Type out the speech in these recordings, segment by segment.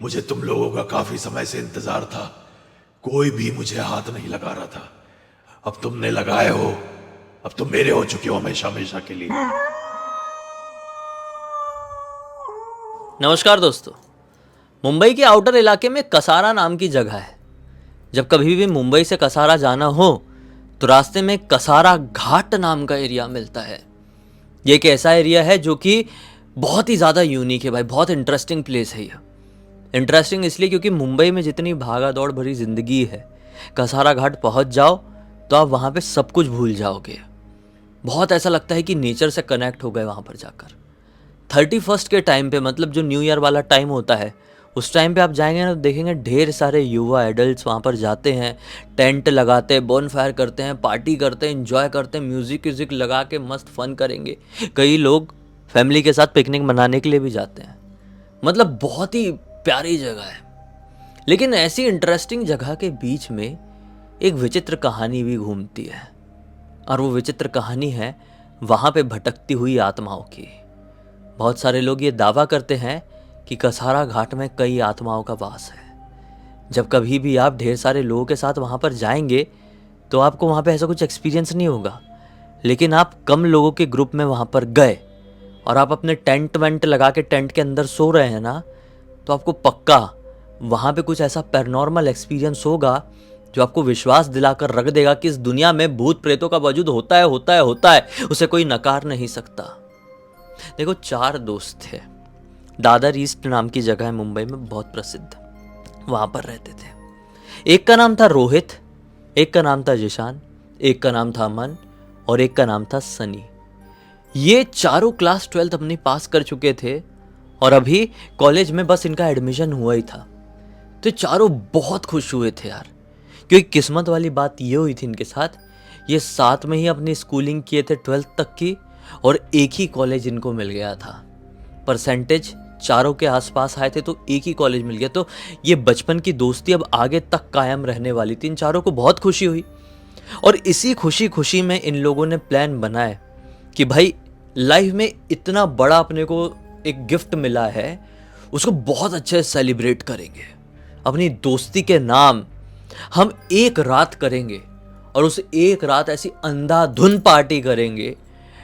मुझे तुम लोगों का काफी समय से इंतजार था। कोई भी मुझे हाथ नहीं लगा रहा था। अब तुमने लगाए हो, अब तुम मेरे हो चुके हो हमेशा हमेशा के लिए। नमस्कार दोस्तों। मुंबई के आउटर इलाके में कसारा नाम की जगह है। जब कभी भी मुंबई से कसारा जाना हो तो रास्ते में कसारा घाट नाम का एरिया मिलता है। ये एक ऐसा एरिया है जो कि बहुत ही ज़्यादा यूनिक है भाई, बहुत इंटरेस्टिंग प्लेस है ये। इंटरेस्टिंग इसलिए क्योंकि मुंबई में जितनी भागा दौड़ भरी ज़िंदगी है, कसारा घाट पहुंच जाओ तो आप वहाँ पे सब कुछ भूल जाओगे। बहुत ऐसा लगता है कि नेचर से कनेक्ट हो गए वहाँ पर जाकर। 31st के टाइम पे, मतलब जो न्यू ईयर वाला टाइम होता है, उस टाइम पे आप जाएंगे ना तो देखेंगे ढेर सारे युवा एडल्ट्स वहाँ पर जाते हैं, टेंट लगाते हैं, बोनफायर करते हैं, पार्टी करते हैं, एंजॉय करते हैं, म्यूज़िक व्यूज़िक लगा के मस्त फन करेंगे। कई लोग फैमिली के साथ पिकनिक मनाने के लिए भी जाते हैं। मतलब बहुत ही प्यारी जगह है। लेकिन ऐसी इंटरेस्टिंग जगह के बीच में एक विचित्र कहानी भी घूमती है, और वो विचित्र कहानी है वहाँ पे भटकती हुई आत्माओं की। बहुत सारे लोग ये दावा करते हैं कि कसारा घाट में कई आत्माओं का वास है। जब कभी भी आप ढेर सारे लोगों के साथ वहाँ पर जाएंगे तो आपको वहाँ पे ऐसा कुछ एक्सपीरियंस नहीं होगा। लेकिन आप कम लोगों के ग्रुप में वहाँ पर गए और आप अपने टेंट वेंट लगा के टेंट के अंदर सो रहे हैं ना, तो आपको पक्का वहाँ पे कुछ ऐसा पैरानॉर्मल एक्सपीरियंस होगा जो आपको विश्वास दिलाकर रख देगा कि इस दुनिया में भूत प्रेतों का वजूद होता है, होता है, होता है। उसे कोई नकार नहीं सकता। देखो, 4 दोस्त थे। दादर ईस्ट नाम की जगह है मुंबई में, बहुत प्रसिद्ध। वहां पर रहते थे। एक का नाम था रोहित, एक का नाम था जिशान, एक का नाम था अमन और एक का नाम था सनी। ये चारों क्लास 12th अपनी पास कर चुके थे और अभी कॉलेज में बस इनका एडमिशन हुआ ही था। तो चारों बहुत खुश हुए थे यार, क्योंकि किस्मत वाली बात ये हुई थी इनके साथ, ये साथ में ही अपनी स्कूलिंग किए थे 12th तक की, और एक ही कॉलेज इनको मिल गया था। परसेंटेज चारों के आसपास आए थे तो एक ही कॉलेज मिल गया। तो ये बचपन की दोस्ती अब आगे तक कायम रहने वाली थी। इन चारों को बहुत खुशी हुई, और इसी खुशी खुशी में इन लोगों ने प्लान बनाया कि भाई लाइफ में इतना बड़ा अपने को एक गिफ्ट मिला है, उसको बहुत अच्छे से सेलिब्रेट करेंगे। अपनी दोस्ती के नाम हम एक रात करेंगे, और उस एक रात ऐसी अंधाधुन पार्टी करेंगे,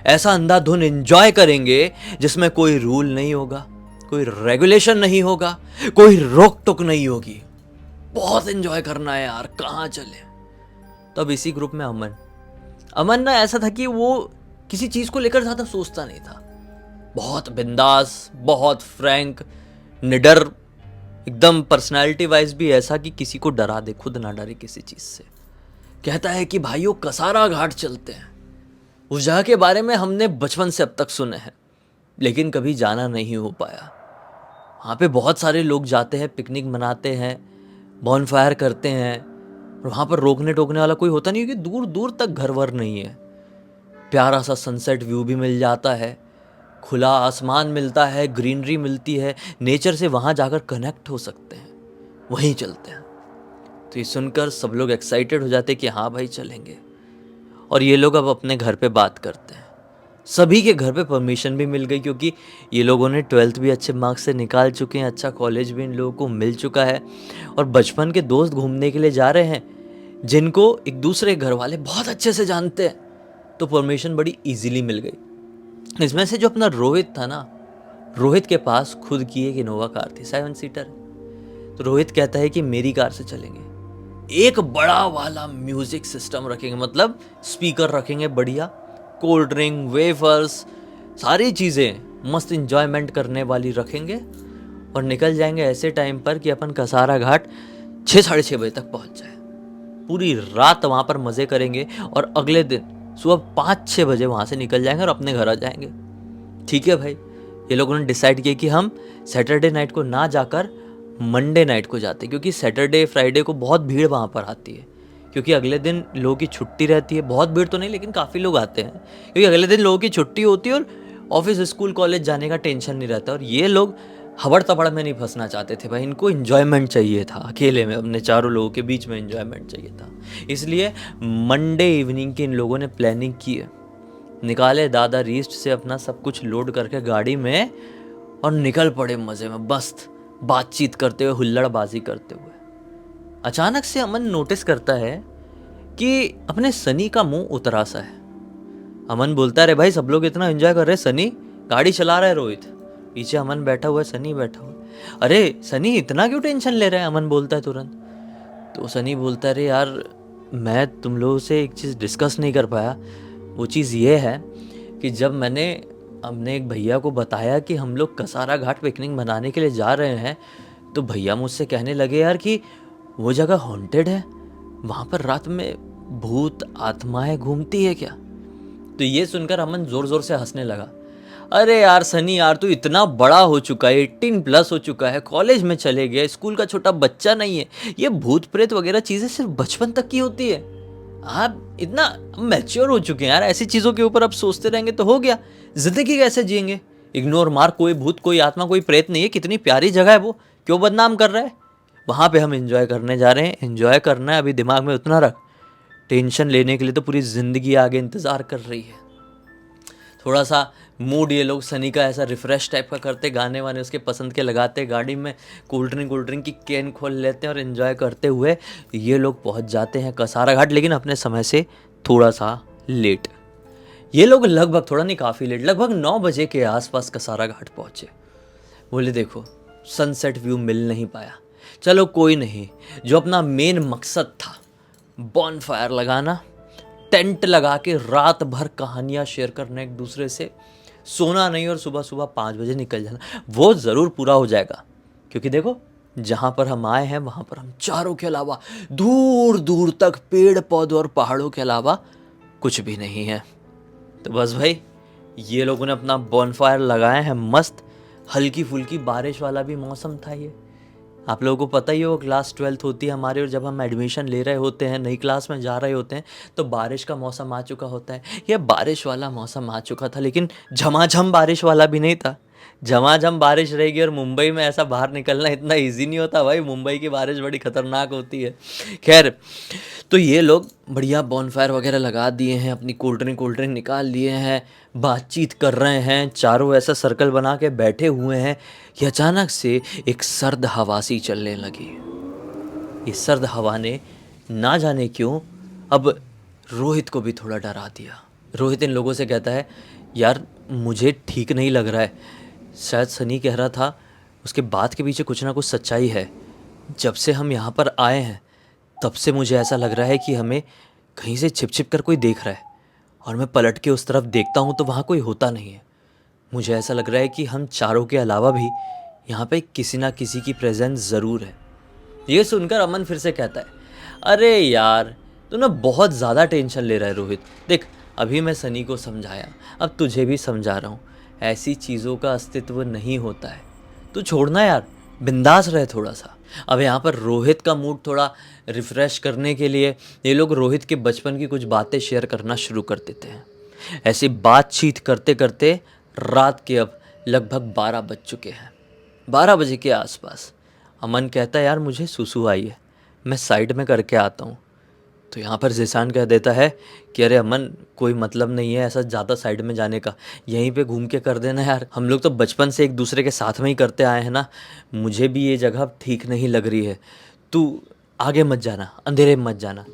ऐसा अंधाधुन एंजॉय करेंगे जिसमें कोई रूल नहीं होगा, कोई रेगुलेशन नहीं होगा, कोई रोक टोक नहीं होगी। बहुत एंजॉय करना है यार, कहाँ चले। तब इसी ग्रुप में अमन ना ऐसा था कि वो किसी चीज को लेकर ज्यादा सोचता नहीं था। बहुत बिंदास, बहुत फ्रैंक, निडर, एकदम पर्सनालिटी वाइज भी ऐसा कि किसी को डरा दे, खुद ना डरे किसी चीज से। कहता है कि भाइयों कसारा घाट चलते हैं। उस जगह के बारे में हमने बचपन से अब तक सुने हैं, लेकिन कभी जाना नहीं हो पाया। वहाँ पे बहुत सारे लोग जाते हैं, पिकनिक मनाते हैं, बॉनफायर करते हैं, और वहाँ पर रोकने टोकने वाला कोई होता नहीं, क्योंकि दूर दूर तक घर वर नहीं है। प्यारा सा सनसेट व्यू भी मिल जाता है, खुला आसमान मिलता है, ग्रीनरी मिलती है, नेचर से वहाँ जाकर कनेक्ट हो सकते हैं। वहीं चलते हैं। तो ये सुनकर सब लोग एक्साइटेड हो जाते हैं कि हाँ भाई चलेंगे। और ये लोग अब अपने घर पे बात करते हैं। सभी के घर पे परमिशन भी मिल गई, क्योंकि ये लोगों ने 12th भी अच्छे मार्क्स से निकाल चुके हैं, अच्छा कॉलेज भी इन लोगों को मिल चुका है, और बचपन के दोस्त घूमने के लिए जा रहे हैं जिनको एक दूसरे घर वाले बहुत अच्छे से जानते हैं। तो परमिशन बड़ी इजीली मिल गई। इसमें से जो अपना रोहित था ना, रोहित के पास खुद की एक इनोवा कार थी, 7 सीटर। तो रोहित कहता है कि मेरी कार से चलेंगे, एक बड़ा वाला म्यूजिक सिस्टम रखेंगे, मतलब स्पीकर रखेंगे बढ़िया, कोल्ड ड्रिंक, वेफर्स, सारी चीज़ें मस्त इंजॉयमेंट करने वाली रखेंगे, और निकल जाएंगे ऐसे टाइम पर कि अपन कसारा घाट 6 साढ़े 6 बजे तक पहुंच जाए। पूरी रात वहाँ पर मज़े करेंगे, और अगले दिन सुबह 5-6 बजे वहाँ से निकल जाएंगे और अपने घर आ जाएंगे। ठीक है भाई। ये लोगों ने डिसाइड किया कि हम सैटरडे नाइट को ना जाकर मंडे नाइट को जाते, क्योंकि सैटरडे फ्राइडे को बहुत भीड़ वहाँ पर आती है, क्योंकि अगले दिन लोगों की छुट्टी रहती है। बहुत भीड़ तो नहीं, लेकिन काफ़ी लोग आते हैं, क्योंकि अगले दिन लोगों की छुट्टी होती है और ऑफिस स्कूल कॉलेज जाने का टेंशन नहीं रहता। और ये लोग हबड़ तबड़ में नहीं फंसना चाहते थे भाई, इनको इन्जॉयमेंट चाहिए था। अकेले में अपने चारों लोगों के बीच में इन्जॉयमेंट चाहिए था। इसलिए मंडे इवनिंग की इन लोगों ने प्लानिंग की है। निकाले दादर ईस्ट से अपना सब कुछ लोड करके गाड़ी में और निकल पड़े मज़े में। बस बातचीत करते हुए, हुल्लड़बाजी करते हुए। अचानक से अमन नोटिस करता है कि अपने सनी का मुंह उतरा सा है। अमन बोलता है, अरे भाई सब लोग इतना एंजॉय कर रहे हैं, सनी गाड़ी चला रहा है। रोहित पीछे, अमन बैठा हुआ है, सनी बैठा हुआ है। अरे सनी इतना क्यों टेंशन ले रहा है, अमन बोलता है तुरंत। तो सनी बोलता है, अरे यार मैं तुम लोगों से एक चीज़ डिस्कस नहीं कर पाया। वो चीज़ ये है कि जब मैंने अपने एक भैया को बताया कि हम लोग कसारा घाट पिकनिक मनाने के लिए जा रहे हैं, तो भैया मुझसे कहने लगे यार कि वो जगह हॉन्टेड है, वहाँ पर रात में भूत आत्माएं घूमती है क्या। तो ये सुनकर अमन जोर जोर से हंसने लगा। अरे यार सनी यार, तू इतना बड़ा हो चुका है, 18+ हो चुका है, कॉलेज में चले गया, स्कूल का छोटा बच्चा नहीं है। ये भूत प्रेत वगैरह चीज़ें सिर्फ बचपन तक की होती है। आप इतना मैच्योर हो चुके हैं यार, ऐसी चीज़ों के ऊपर अब सोचते रहेंगे तो हो गया, जिंदगी कैसे जिएंगे। इग्नोर मार, कोई भूत कोई आत्मा कोई प्रेत नहीं है, कितनी प्यारी जगह है वो, क्यों बदनाम कर रहा है। वहाँ पे हम एंजॉय करने जा रहे हैं, एंजॉय करना है, अभी दिमाग में उतना रख। टेंशन लेने के लिए तो पूरी ज़िंदगी आगे इंतज़ार कर रही है। थोड़ा सा मूड ये लोग सनी का ऐसा रिफ़्रेश टाइप का करते, गाने वाने उसके पसंद के लगाते, गाड़ी में कोल्ड ड्रिंक की कैन खोल लेते हैं और एंजॉय करते हुए ये लोग पहुंच जाते हैं कसारा घाट, लेकिन अपने समय से थोड़ा सा लेट। ये लोग लगभग, थोड़ा नहीं काफ़ी लेट, लगभग 9 बजे के आसपास कसारा घाट पहुँचे। बोले देखो सनसेट व्यू मिल नहीं पाया, चलो कोई नहीं, जो अपना मेन मकसद था बॉन फायर लगाना, टेंट लगा के रात भर कहानियाँ शेयर करना एक दूसरे से, सोना नहीं और सुबह सुबह 5 बजे निकल जाना, वो ज़रूर पूरा हो जाएगा। क्योंकि देखो जहाँ पर हम आए हैं वहाँ पर हम चारों के अलावा दूर दूर तक पेड़ पौधों और पहाड़ों के अलावा कुछ भी नहीं है। तो बस भाई ये लोगों ने अपना बॉनफायर लगाए हैं मस्त, हल्की फुल्की बारिश वाला भी मौसम था ये। आप लोगों को पता ही हो, क्लास 12th होती है हमारी, और जब हम एडमिशन ले रहे होते हैं, नई क्लास में जा रहे होते हैं, तो बारिश का मौसम आ चुका होता है। ये बारिश वाला मौसम आ चुका था, लेकिन झमाझम बारिश वाला भी नहीं था। झमाझम बारिश रहेगी और मुंबई में ऐसा बाहर निकलना इतना इजी नहीं होता भाई, मुंबई की बारिश बड़ी खतरनाक होती है। खैर, तो ये लोग बढ़िया बॉनफायर वगैरह लगा दिए हैं, अपनी कोल्ड ड्रिंक निकाल लिए हैं, बातचीत कर रहे हैं, चारों ऐसा सर्कल बना के बैठे हुए हैं कि अचानक से एक सर्द हवा सी चलने लगी। इस सर्द हवा ने ना जाने क्यों अब रोहित को भी थोड़ा डरा दिया। रोहित इन लोगों से कहता है, यार मुझे ठीक नहीं लग रहा है, शायद सनी कह रहा था उसके बात के पीछे कुछ ना कुछ सच्चाई है। जब से हम यहाँ पर आए हैं तब से मुझे ऐसा लग रहा है कि हमें कहीं से छिप छिप कर कोई देख रहा है, और मैं पलट के उस तरफ देखता हूँ तो वहाँ कोई होता नहीं है। मुझे ऐसा लग रहा है कि हम चारों के अलावा भी यहाँ पे किसी ना किसी की प्रेजेंस ज़रूर है। ये सुनकर अमन फिर से कहता है, अरे यार तू ना बहुत ज़्यादा टेंशन ले रहा है रोहित। देख अभी मैं सनी को समझाया, अब तुझे भी समझा रहा हूँ, ऐसी चीज़ों का अस्तित्व नहीं होता है। तू छोड़ना यार, बिंदास रहे थोड़ा सा। अब यहाँ पर रोहित का मूड थोड़ा रिफ़्रेश करने के लिए ये लोग रोहित के बचपन की कुछ बातें शेयर करना शुरू कर देते हैं। ऐसी बातचीत करते करते रात के अब लगभग 12 बज चुके हैं। 12 बजे के आसपास अमन कहता है, यार मुझे सुसु आई है, मैं साइड में करके आता हूँ। तो यहाँ पर ज़ीशान कह देता है कि अरे अमन कोई मतलब नहीं है ऐसा ज़्यादा साइड में जाने का, यहीं पे घूम के कर देना यार, हम लोग तो बचपन से एक दूसरे के साथ में ही करते आए हैं ना, मुझे भी ये जगह ठीक नहीं लग रही है, तू आगे मत जाना, अंधेरे में मत जाना।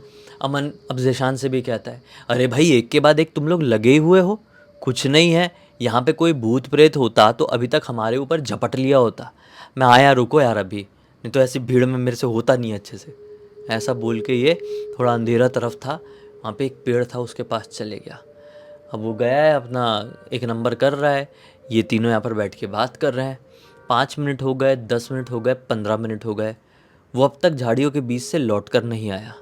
अमन अब ज़ीशान से भी कहता है, अरे भाई एक के बाद एक तुम लोग लगे हुए हो, कुछ नहीं है, यहाँ पे कोई भूत प्रेत होता तो अभी तक हमारे ऊपर झपट लिया होता। मैं आया, रुको यार अभी, नहीं तो ऐसी भीड़ में मेरे से होता नहीं अच्छे से। ऐसा बोल के ये थोड़ा अंधेरा तरफ था, वहाँ पे एक पेड़ था उसके पास चले गया। अब वो गया है अपना 1 नंबर कर रहा है, ये तीनों यहाँ पर बैठ के बात कर रहे हैं। 5 मिनट हो गए, 10 मिनट हो गए, 15 मिनट हो गए, वो अब तक झाड़ियों के बीच से लौट कर नहीं आया।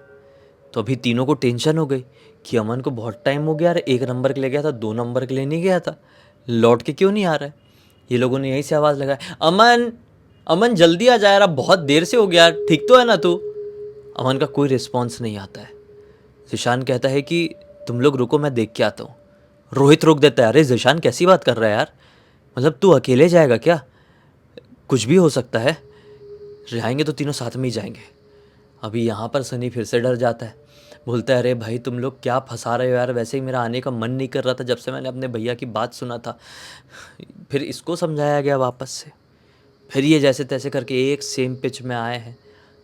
तो अभी तीनों को टेंशन हो गई कि अमन को बहुत टाइम हो गया यार, 1 नंबर के लिए गया था, 2 नंबर के लिए नहीं गया था, लौट के क्यों नहीं आ रहा है। ये लोगों ने यहीं से आवाज़ लगाई, अमन अमन जल्दी आ जा यार, अब बहुत देर से हो गया, ठीक तो है ना तू। अमन का कोई रिस्पॉन्स नहीं आता है। ज़ीशान कहता है कि तुम लोग रुको, मैं देख के आता हूँ। रोहित रोक देता है, अरे ज़ीशान कैसी बात कर रहा है यार, मतलब तू अकेले जाएगा क्या, कुछ भी हो सकता है, जाएंगे तो तीनों साथ में ही जाएंगे। अभी यहाँ पर सनी फिर से डर जाता है, बोलता है अरे भाई तुम लोग क्या फंसा रहे हो यार, वैसे ही मेरा आने का मन नहीं कर रहा था जब से मैंने अपने भैया की बात सुना था। फिर इसको समझाया गया वापस से। फिर ये जैसे तैसे करके एक सेम पिच में आए हैं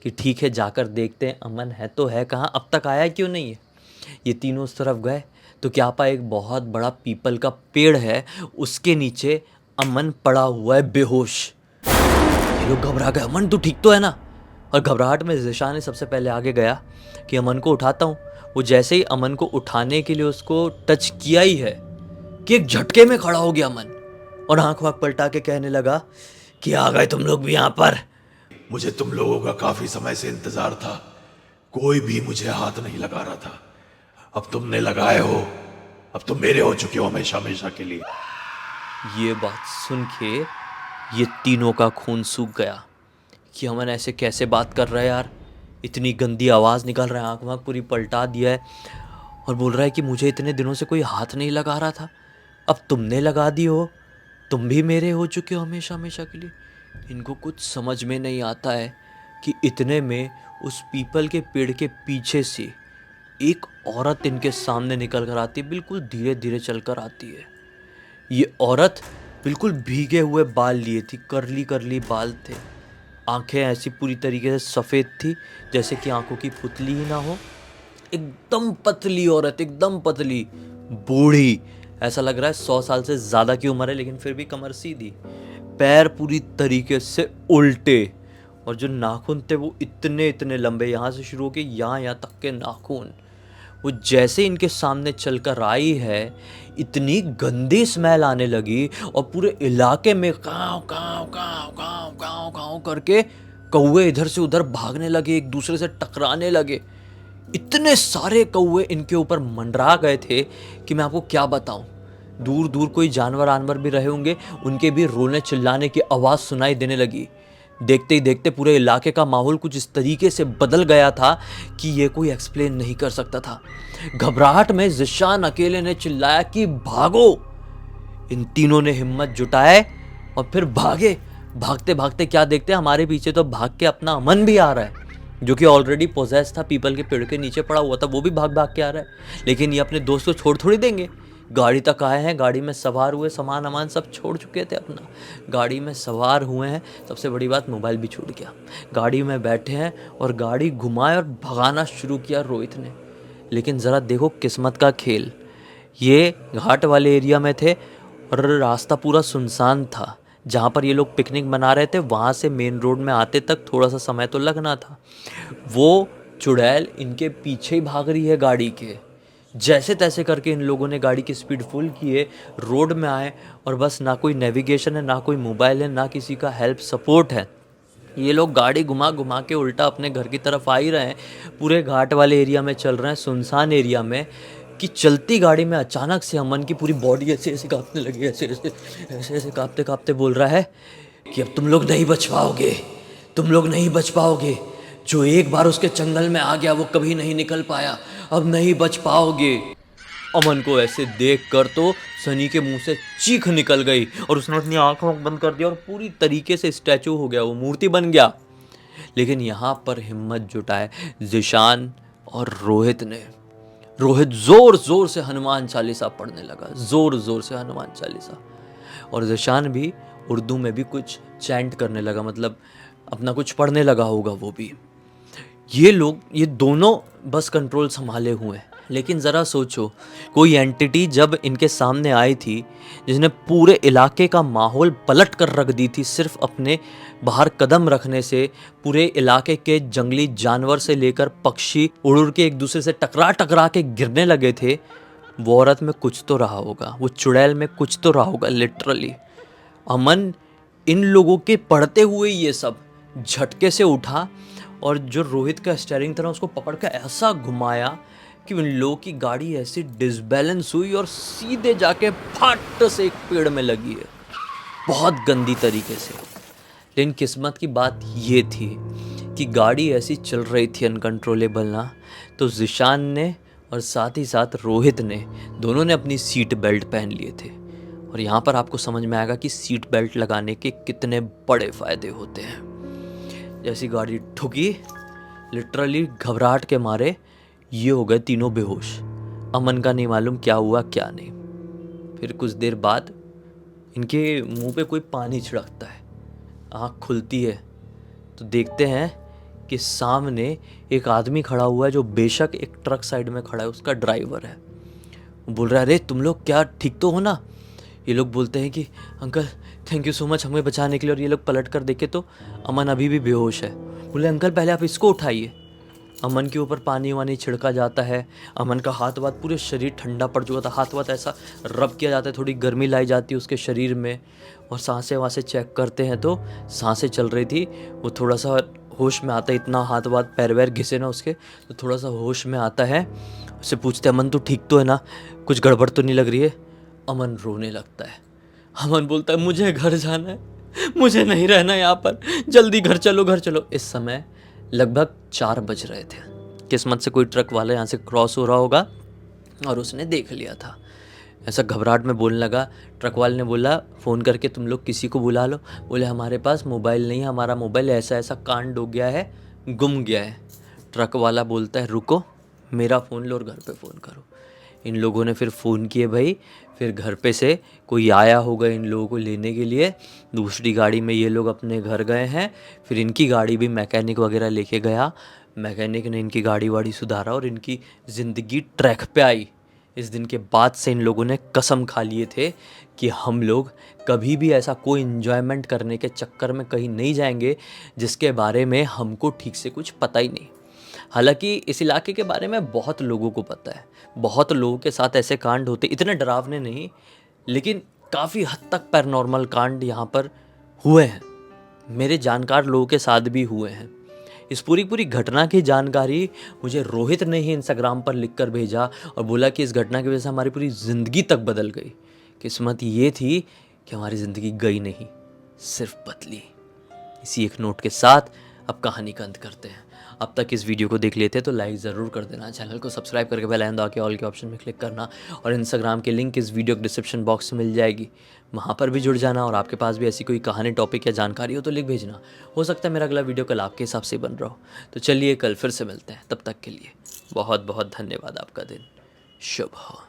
कि ठीक है जाकर देखते हैं अमन है तो है कहाँ, अब तक आया क्यों नहीं है। ये तीनों उस तरफ गए तो क्या पा एक बहुत बड़ा पीपल का पेड़ है, उसके नीचे अमन पड़ा हुआ है बेहोश। ये लोग घबरा गए, अमन तू ठीक तो है ना। और घबराहट में ज़िशान ने सबसे पहले आगे गया कि अमन को उठाता हूँ। वो जैसे ही अमन को उठाने के लिए उसको टच किया ही है कि एक झटके में खड़ा हो गया अमन और आंख वाँख पलटा के कहने लगा कि आ गए तुम लोग भी यहाँ पर। मुझे तुम लोगों का काफी समय से इंतजार था, कोई भी मुझे हाथ नहीं लगा रहा था। अब तुमने लगाए हो, अब तुम मेरे हो चुके हो हमेशा हमेशा के लिए। ये बात सुन के ये तीनों का खून सूख गया कि अमन ऐसे कैसे बात कर रहा है यार, इतनी गंदी आवाज़ निकाल रहा है, आँख वाँख पूरी पलटा दिया है और बोल रहा है कि मुझे इतने दिनों से कोई हाथ नहीं लगा रहा था, अब तुमने लगा दी हो, तुम भी मेरे हो चुके हो हमेशा हमेशा के लिए। इनको कुछ समझ में नहीं आता है कि इतने में उस पीपल के पेड़ के पीछे से एक औरत इनके सामने निकल कर आती है, बिल्कुल धीरे धीरे चल कर आती है। ये औरत बिल्कुल भीगे हुए बाल लिए थी, करली करली बाल थे, आंखें ऐसी पूरी तरीके से सफ़ेद थी जैसे कि आंखों की पुतली ही ना हो। एकदम पतली औरत, एकदम पतली, बूढ़ी, ऐसा लग रहा है 100 साल से ज़्यादा की उम्र है, लेकिन फिर भी कमर सीधी, पैर पूरी तरीके से उल्टे, और जो नाखून थे वो इतने इतने लंबे, यहाँ से शुरू होके यहाँ तक के नाखून। वो जैसे इनके सामने चलकर आई है इतनी गंदी स्मेल आने लगी और पूरे इलाके में काव काव काव काव काव काव करके कौवे इधर से उधर भागने लगे, एक दूसरे से टकराने लगे। इतने सारे कौवे इनके ऊपर मंडरा गए थे कि मैं आपको क्या बताऊं। दूर दूर कोई जानवर आनवर भी रहे होंगे, उनके भी रोने चिल्लाने की आवाज़ सुनाई देने लगी। देखते ही देखते पूरे इलाके का माहौल कुछ इस तरीके से बदल गया था कि ये कोई एक्सप्लेन नहीं कर सकता था। घबराहट में ज़िशान अकेले ने चिल्लाया कि भागो। इन तीनों ने हिम्मत जुटाए और फिर भागे। भागते भागते क्या देखते, हमारे पीछे तो भाग के अपना अमन भी आ रहा है, जो कि ऑलरेडी पोजेस था, पीपल के पेड़ के नीचे पड़ा हुआ था, वो भी भाग भाग के आ रहा है। लेकिन ये अपने दोस्त को छोड़ थोड़ी देंगे। गाड़ी तक आए हैं, गाड़ी में सवार हुए, सामान अमान सब छोड़ चुके थे अपना, गाड़ी में सवार हुए हैं। सबसे बड़ी बात, मोबाइल भी छूट गया। गाड़ी में बैठे हैं और गाड़ी घुमाए और भगाना शुरू किया रोहित ने। लेकिन ज़रा देखो किस्मत का खेल, ये घाट वाले एरिया में थे और रास्ता पूरा सुनसान था। जहाँ पर ये लोग पिकनिक मना रहे थे वहाँ से मेन रोड में आते तक थोड़ा सा समय तो लगना था। वो चुड़ैल इनके पीछे ही भाग रही है गाड़ी के। जैसे तैसे करके इन लोगों ने गाड़ी की स्पीड फुल किए, रोड में आए और बस ना कोई नेविगेशन है, ना कोई मोबाइल है, ना किसी का हेल्प सपोर्ट है। ये लोग गाड़ी घुमा घुमा के उल्टा अपने घर की तरफ आ ही रहे हैं। पूरे घाट वाले एरिया में चल रहे हैं, सुनसान एरिया में, कि चलती गाड़ी में अचानक से अमन की पूरी बॉडी ऐसे ऐसे कांपने लगी, ऐसे ऐसे ऐसे ऐसे कांपते कांपते बोल रहा है कि अब तुम लोग नहीं बच पाओगे, तुम लोग नहीं बच पाओगे। जो एक बार उसके चंगल में आ गया वो कभी नहीं निकल पाया, अब नहीं बच पाओगे। अमन को ऐसे देख कर तो सनी के मुंह से चीख निकल गई और उसने अपनी आंखों बंद कर दिया और पूरी तरीके से स्टैचू हो गया, वो मूर्ति बन गया। लेकिन यहाँ पर हिम्मत जुटाए ज़िशान और रोहित ने। रोहित जोर जोर से हनुमान चालीसा पढ़ने लगा, जोर जोर से हनुमान चालीसा, और ज़िशान भी उर्दू में भी कुछ चैंट करने लगा, मतलब अपना कुछ पढ़ने लगा होगा वो भी। ये दोनों बस कंट्रोल संभाले हुए हैं। लेकिन ज़रा सोचो, कोई एंटिटी जब इनके सामने आई थी जिसने पूरे इलाके का माहौल पलट कर रख दी थी, सिर्फ अपने बाहर कदम रखने से पूरे इलाके के जंगली जानवर से लेकर पक्षी उड़ उड़ के एक दूसरे से टकरा टकरा के गिरने लगे थे। वो औरत में कुछ तो रहा होगा, वो चुड़ैल में कुछ तो रहा होगा लिटरली। अमन इन लोगों के पढ़ते हुए ये सब झटके से उठा और जो रोहित का स्टीयरिंग था उसको पकड़ कर ऐसा घुमाया कि उन लोगों की गाड़ी ऐसी डिसबैलेंस हुई और सीधे जाके फट से एक पेड़ में लगी है, बहुत गंदी तरीके से। लेकिन किस्मत की बात ये थी कि गाड़ी ऐसी चल रही थी अनकंट्रोलेबल ना, तो ज़िशान ने और साथ ही साथ रोहित ने, दोनों ने अपनी सीट बेल्ट पहन लिए थे। और यहाँ पर आपको समझ में आएगा कि सीट बेल्ट लगाने के कितने बड़े फ़ायदे होते हैं। जैसी गाड़ी ठुकी, लिटरली घबराहट के मारे ये हो गए तीनों बेहोश। अमन का नहीं मालूम क्या हुआ क्या नहीं। फिर कुछ देर बाद इनके मुंह पे कोई पानी छिड़कता है, आँख खुलती है तो देखते हैं कि सामने एक आदमी खड़ा हुआ है जो बेशक एक ट्रक साइड में खड़ा है, उसका ड्राइवर है। वो बोल रहा है, अरे तुम लोग क्या ठीक तो हो ना? ये लोग बोलते हैं कि uncle thank you so much हमें बचाने के लिए। और ये लोग पलट कर देखे तो अमन अभी भी बेहोश है। बोले अंकल पहले आप इसको उठाइए। अमन के ऊपर पानी वानी छिड़का जाता है। अमन का हाथ वाथ पूरे शरीर ठंडा पड़ चुका था, हाथ वाथ ऐसा रब किया जाता है, थोड़ी गर्मी लाई जाती है उसके शरीर में। और सांसें वासें चेक करते हैं तो सांसें चल रही थी। वो थोड़ा सा होश में आता है, इतना हाथ वाथ पैर वैर घिसे ना उसके, तो थोड़ा सा होश में आता है। उससे पूछते अमन तो ठीक तो है ना, कुछ गड़बड़ तो नहीं लग रही है? अमन रोने लगता है। अमन बोलता है मुझे घर जाना है, मुझे नहीं रहना यहाँ पर, जल्दी घर चलो घर चलो। इस समय लगभग 4 बज रहे थे। किस्मत से कोई ट्रक वाला यहाँ से क्रॉस हो रहा होगा और उसने देख लिया था। ऐसा घबराहट में बोलने लगा। ट्रक वाले ने बोला फ़ोन करके तुम लोग किसी को बुला लो। बोले हमारे पास मोबाइल नहीं है, हमारा मोबाइल ऐसा ऐसा कांड हो गया है, गुम गया है। ट्रक वाला बोलता है रुको, मेरा फ़ोन लो और घर पे फ़ोन करो। इन लोगों ने फिर फ़ोन किए भाई, फिर घर पे से कोई आया होगा इन लोगों को लेने के लिए। दूसरी गाड़ी में ये लोग अपने घर गए हैं। फिर इनकी गाड़ी भी मैकेनिक वगैरह लेके गया। मैकेनिक ने इनकी गाड़ी वाड़ी सुधारा और इनकी ज़िंदगी ट्रैक पे आई। इस दिन के बाद से इन लोगों ने कसम खा लिए थे कि हम लोग कभी भी ऐसा कोई इन्जॉयमेंट करने के चक्कर में कहीं नहीं जाएंगे जिसके बारे में हमको ठीक से कुछ पता ही नहीं। हालांकि इस इलाके के बारे में बहुत लोगों को पता है, बहुत लोगों के साथ ऐसे कांड होते, इतने डरावने नहीं लेकिन काफ़ी हद तक पैरानॉर्मल कांड यहाँ पर हुए हैं। मेरे जानकार लोगों के साथ भी हुए हैं। इस पूरी घटना की जानकारी मुझे रोहित ने ही इंस्टाग्राम पर लिख कर भेजा और बोला कि इस घटना की वजह से हमारी पूरी ज़िंदगी तक बदल गई। किस्मत ये थी कि हमारी ज़िंदगी गई नहीं, सिर्फ बदली। इसी एक नोट के साथ अब कहानी का अंत करते हैं। अब तक इस वीडियो को देख लेते तो लाइक ज़रूर कर देना, चैनल को सब्सक्राइब करके बेल आइकन दबा के ऑल के ऑप्शन में क्लिक करना। और इंस्टाग्राम की लिंक इस वीडियो के डिस्क्रिप्शन बॉक्स में मिल जाएगी, वहाँ पर भी जुड़ जाना। और आपके पास भी ऐसी कोई कहानी, टॉपिक या जानकारी हो तो लिख भेजना। हो सकता है मेरा अगला वीडियो कल आपके हिसाब से बन रहा हो। तो चलिए कल फिर से मिलते हैं, तब तक के लिए बहुत बहुत धन्यवाद। आपका दिन शुभ हो।